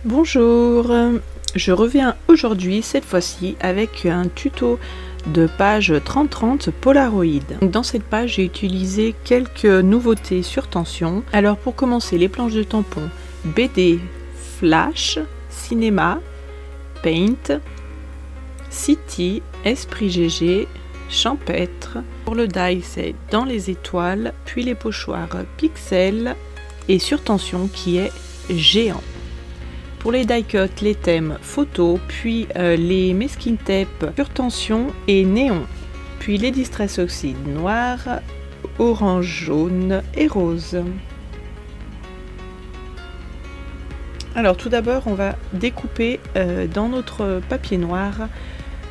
Bonjour, je reviens aujourd'hui cette fois-ci avec un tuto de page 3030 Polaroid. Dans cette page j'ai utilisé quelques nouveautés sur tension. Alors pour commencer, les planches de tampon BD, Flash, Cinéma, Paint, City, Esprit GG, Champêtre. Pour le die c'est Dans les étoiles, puis les pochoirs Pixel et sur tension qui est Géant. Pour les die cut, les thèmes photo, puis les masking tape sur tension et néon, puis les distress oxyde noir, orange, jaune et rose. Alors tout d'abord on va découper dans notre papier noir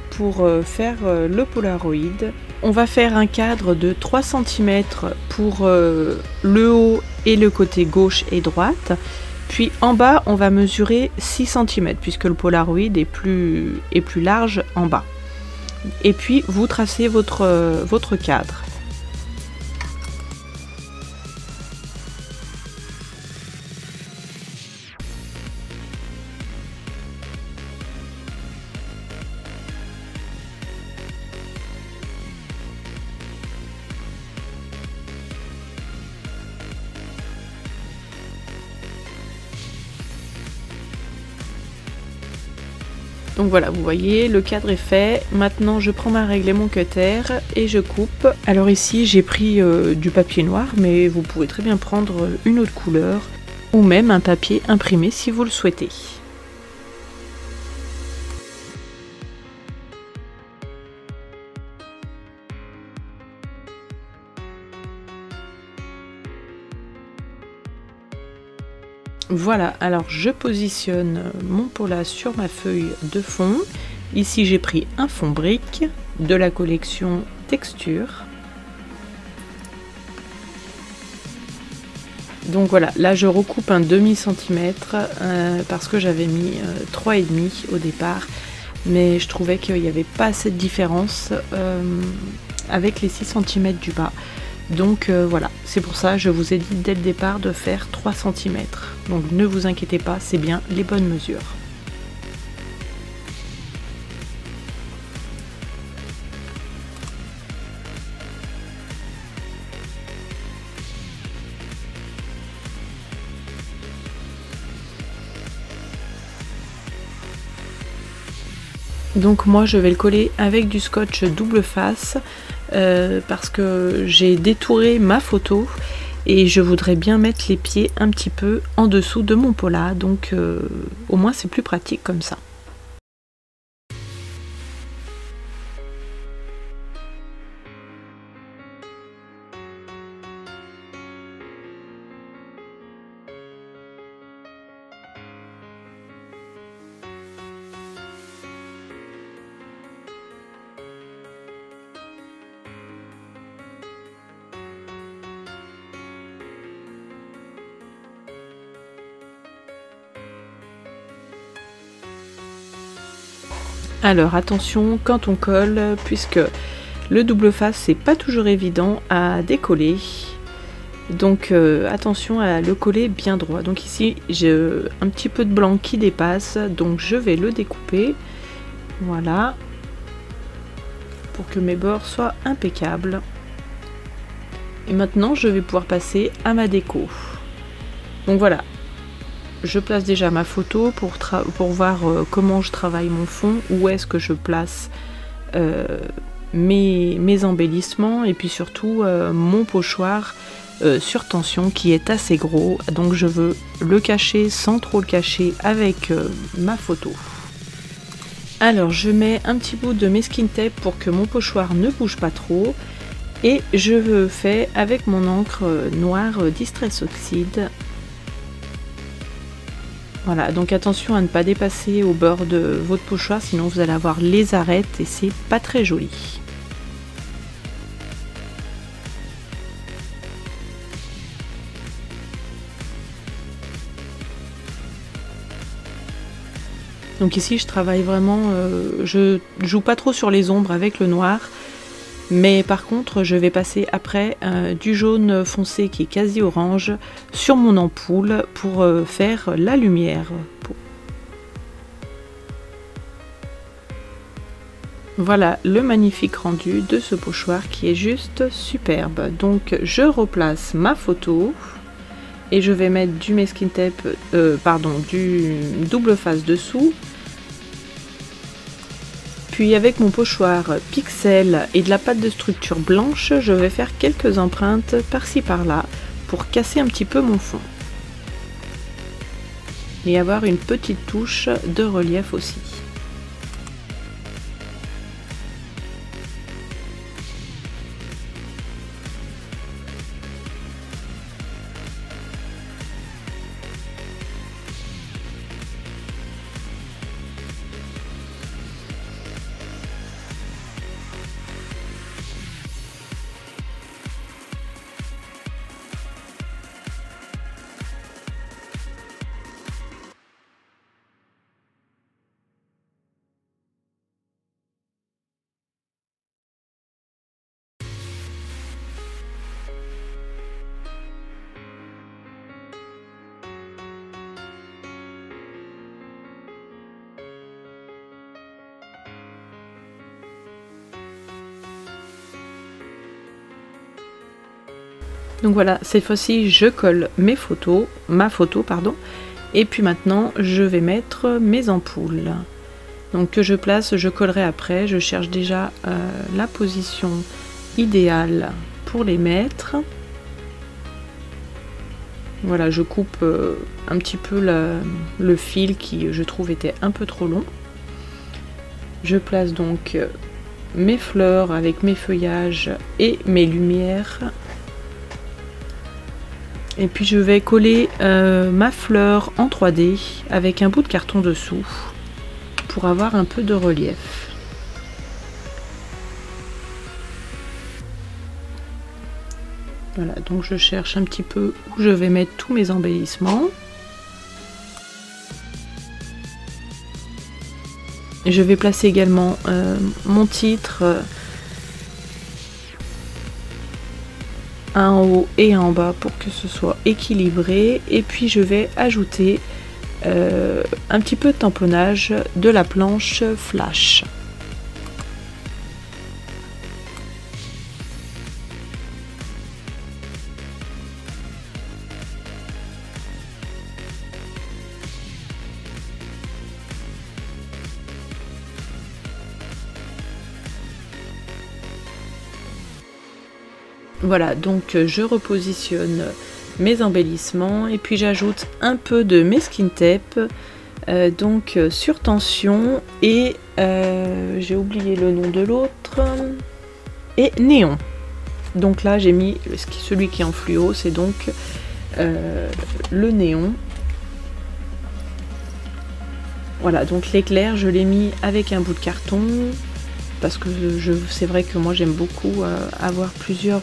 pour faire le Polaroid. On va faire un cadre de 3 cm pour le haut et le côté gauche et droite. Puis en bas, on va mesurer 6 cm puisque le Polaroid est plus large en bas. Et puis vous tracez votre cadre. Donc voilà, vous voyez, le cadre est fait. Maintenant, je prends ma règle et mon cutter et je coupe. Alors ici, j'ai pris du papier noir, mais vous pouvez très bien prendre une autre couleur ou même un papier imprimé si vous le souhaitez. Voilà, alors je positionne mon Pola sur ma feuille de fond. Ici j'ai pris un fond brique de la collection Texture. Donc voilà, là je recoupe un demi-centimètre parce que j'avais mis 3,5 au départ. Mais je trouvais qu'il n'y avait pas assez de différence avec les 6 cm du bas. Donc voilà, c'est pour ça que je vous ai dit dès le départ de faire 3 cm. Donc ne vous inquiétez pas, c'est bien les bonnes mesures. Donc moi je vais le coller avec du scotch double face parce que j'ai détouré ma photo et je voudrais bien mettre les pieds un petit peu en dessous de mon Pola, donc au moins c'est plus pratique comme ça. Alors attention quand on colle, puisque le double face c'est pas toujours évident à décoller, donc attention à le coller bien droit. Donc ici j'ai un petit peu de blanc qui dépasse, donc je vais le découper, voilà, pour que mes bords soient impeccables. Et maintenant je vais pouvoir passer à ma déco. Donc voilà. Je place déjà ma photo pour voir comment je travaille mon fond, où est-ce que je place mes embellissements et puis surtout mon pochoir sur tension qui est assez gros. Donc je veux le cacher sans trop le cacher avec ma photo. Alors je mets un petit bout de masking tape pour que mon pochoir ne bouge pas trop et je fais avec mon encre noire Distress Oxide. Voilà, donc attention à ne pas dépasser au bord de votre pochoir, sinon vous allez avoir les arêtes et c'est pas très joli. Donc ici je travaille vraiment, je joue pas trop sur les ombres avec le noir. Mais par contre, je vais passer après du jaune foncé qui est quasi orange sur mon ampoule pour faire la lumière. Voilà le magnifique rendu de ce pochoir qui est juste superbe. Donc je replace ma photo et je vais mettre du masking tape, du double face dessous. Puis avec mon pochoir pixel et de la pâte de structure blanche, je vais faire quelques empreintes par-ci par-là pour casser un petit peu mon fond. Et avoir une petite touche de relief aussi. Donc voilà, cette fois-ci je colle ma photo, et puis maintenant je vais mettre mes ampoules. Donc que je place, je collerai après, je cherche déjà la position idéale pour les mettre. Voilà, je coupe un petit peu le fil qui je trouve était un peu trop long. Je place donc mes fleurs avec mes feuillages et mes lumières. Et puis je vais coller ma fleur en 3D avec un bout de carton dessous pour avoir un peu de relief. Voilà, donc je cherche un petit peu où je vais mettre tous mes embellissements. Et je vais placer également mon titre en haut et en bas pour que ce soit équilibré, et puis je vais ajouter un petit peu de tamponnage de la planche flash. Voilà, donc je repositionne mes embellissements et puis j'ajoute un peu de masking tape donc sur tension et j'ai oublié le nom de l'autre, et néon. Donc là j'ai mis celui qui est en fluo, c'est donc le néon. Voilà, donc l'éclair je l'ai mis avec un bout de carton parce que c'est vrai que moi j'aime beaucoup avoir plusieurs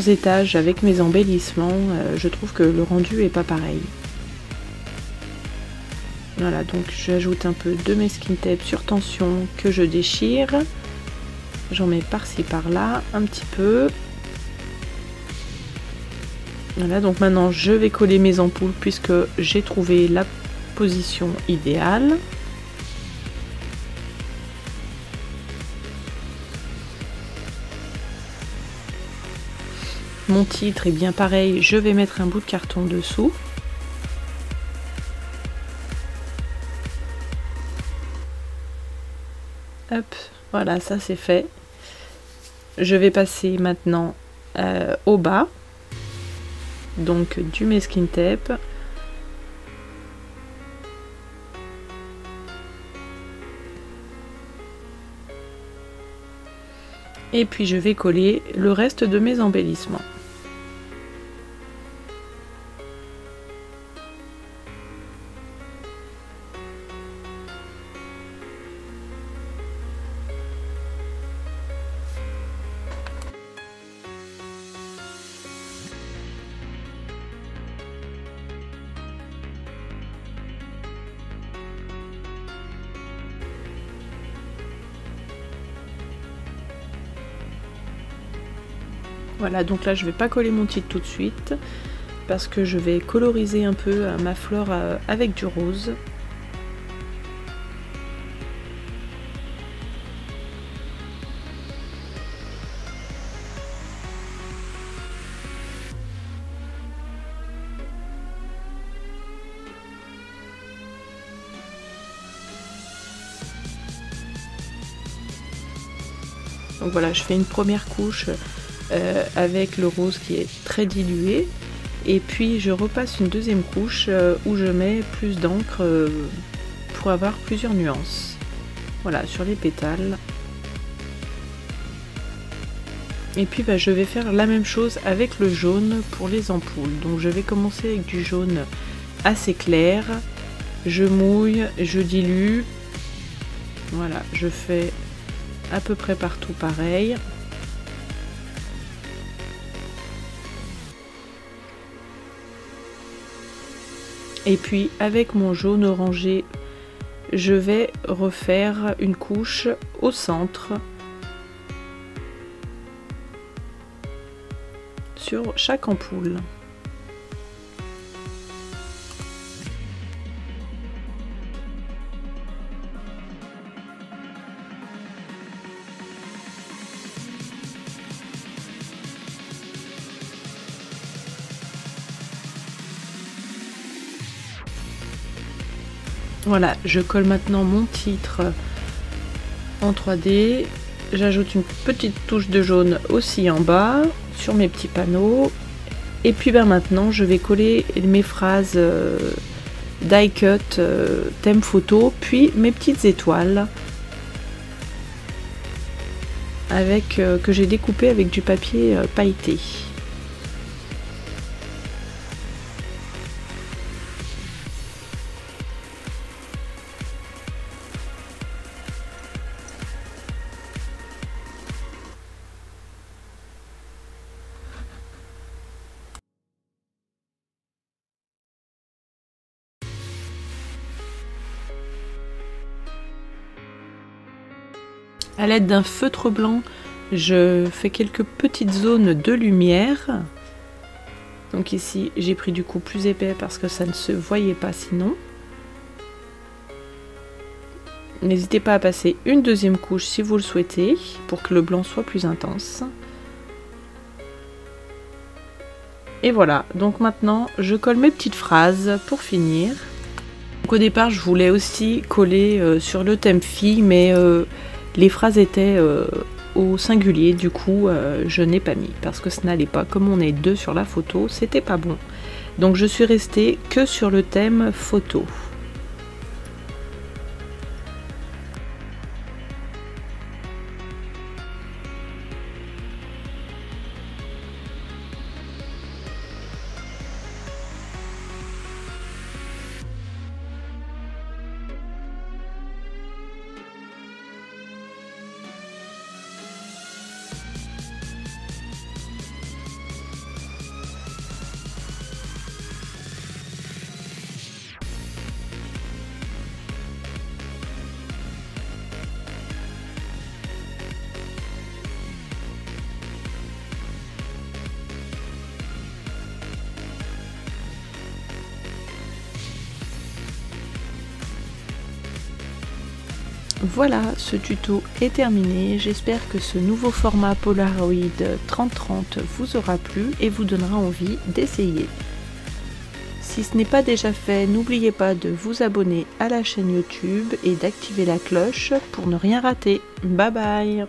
étages avec mes embellissements. Je trouve que le rendu est pas pareil. Voilà, donc j'ajoute un peu de masking tape sur tension que je déchire. J'en mets par-ci par-là un petit peu. Voilà, donc maintenant je vais coller mes ampoules puisque j'ai trouvé la position idéale. Mon titre est bien pareil, je vais mettre un bout de carton dessous. Hop, voilà, ça c'est fait. Je vais passer maintenant au bas, donc du masking tape. Et puis je vais coller le reste de mes embellissements. Voilà, donc là je vais pas coller mon titre tout de suite parce que je vais coloriser un peu ma fleur avec du rose. Donc voilà, je fais une première couche avec le rose qui est très dilué. Et puis je repasse une deuxième couche où je mets plus d'encre pour avoir plusieurs nuances. Voilà, sur les pétales. Et puis je vais faire la même chose avec le jaune pour les ampoules. Donc je vais commencer avec du jaune assez clair. Je mouille, je dilue. Voilà, je fais à peu près partout pareil. Et puis avec mon jaune orangé, je vais refaire une couche au centre sur chaque ampoule. Voilà, je colle maintenant mon titre en 3D. J'ajoute une petite touche de jaune aussi en bas sur mes petits panneaux. Et puis maintenant, je vais coller mes phrases die cut, thème photo, puis mes petites étoiles avec que j'ai découpé avec du papier pailleté. À l'aide d'un feutre blanc, je fais quelques petites zones de lumière. Donc ici, j'ai pris du coup plus épais parce que ça ne se voyait pas sinon. N'hésitez pas à passer une deuxième couche si vous le souhaitez, pour que le blanc soit plus intense. Et voilà, donc maintenant, je colle mes petites phrases pour finir. Donc au départ, je voulais aussi coller sur le thème fille, mais les phrases étaient au singulier, du coup je n'ai pas mis parce que ce n'allait pas. Comme on est deux sur la photo, c'était pas bon. Donc je suis restée que sur le thème photo. Voilà, ce tuto est terminé. J'espère que ce nouveau format Polaroid 30-30 vous aura plu et vous donnera envie d'essayer. Si ce n'est pas déjà fait, n'oubliez pas de vous abonner à la chaîne YouTube et d'activer la cloche pour ne rien rater. Bye bye!